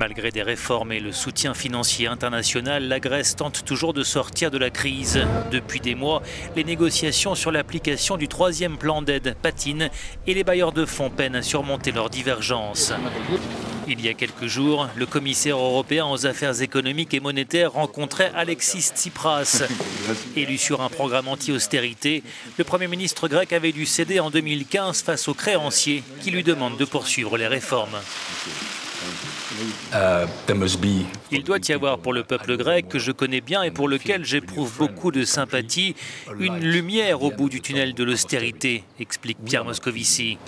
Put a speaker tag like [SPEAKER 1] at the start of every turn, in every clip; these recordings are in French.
[SPEAKER 1] Malgré des réformes et le soutien financier international, la Grèce tente toujours de sortir de la crise. Depuis des mois, les négociations sur l'application du troisième plan d'aide patinent et les bailleurs de fonds peinent à surmonter leurs divergences. Il y a quelques jours, le commissaire européen aux affaires économiques et monétaires rencontrait Alexis Tsipras. Élu sur un programme anti-austérité, le Premier ministre grec avait dû céder en 2015 face aux créanciers qui lui demandent de poursuivre les réformes. Il doit y avoir pour le peuple grec que je connais bien et pour lequel j'éprouve beaucoup de sympathie une lumière au bout du tunnel de l'austérité, explique Pierre Moscovici.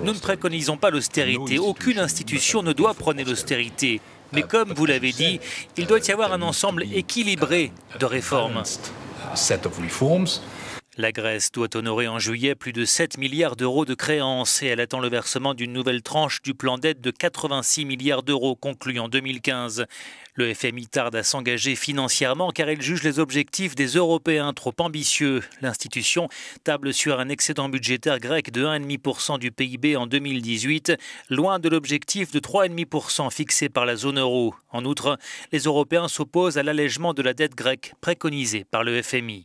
[SPEAKER 1] Nous ne préconisons pas l'austérité, aucune institution ne doit prôner l'austérité. Mais comme vous l'avez dit, il doit y avoir un ensemble équilibré de réformes. La Grèce doit honorer en juillet plus de 7 milliards d'euros de créances et elle attend le versement d'une nouvelle tranche du plan d'aide de 86 milliards d'euros conclu en 2015. Le FMI tarde à s'engager financièrement car il juge les objectifs des Européens trop ambitieux. L'institution table sur un excédent budgétaire grec de 1,5% du PIB en 2018, loin de l'objectif de 3,5% fixé par la zone euro. En outre, les Européens s'opposent à l'allègement de la dette grecque préconisé par le FMI.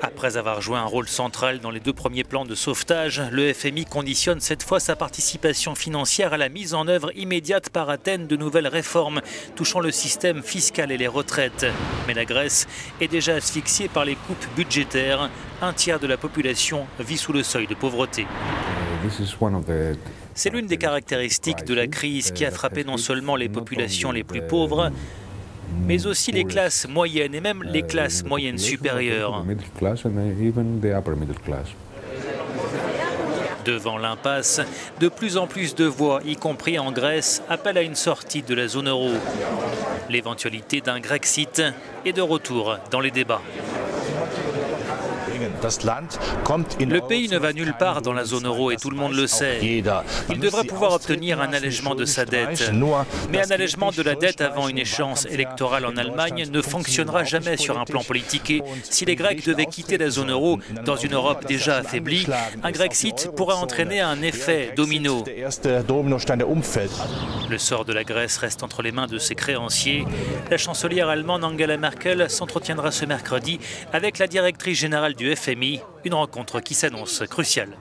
[SPEAKER 1] Après avoir joué un rôle central dans les deux premiers plans de sauvetage, le FMI conditionne cette fois sa participation financière à la mise en œuvre immédiate par Athènes de nouvelles réformes touchant le système fiscal et les retraites. Mais la Grèce est déjà asphyxiée par les coupes budgétaires. Un tiers de la population vit sous le seuil de pauvreté. C'est l'une des caractéristiques de la crise qui a frappé non seulement les populations les plus pauvres, mais aussi les classes moyennes et même les classes moyennes supérieures. Devant l'impasse, de plus en plus de voix, y compris en Grèce, appellent à une sortie de la zone euro. L'éventualité d'un Grexit est de retour dans les débats. Le pays ne va nulle part dans la zone euro et tout le monde le sait. Il devrait pouvoir obtenir un allègement de sa dette. Mais un allègement de la dette avant une échéance électorale en Allemagne ne fonctionnera jamais sur un plan politique. Et si les Grecs devaient quitter la zone euro dans une Europe déjà affaiblie, un Grexit pourrait entraîner un effet domino. Le sort de la Grèce reste entre les mains de ses créanciers. La chancelière allemande Angela Merkel s'entretiendra ce mercredi avec la directrice générale du FMI, une rencontre qui s'annonce cruciale.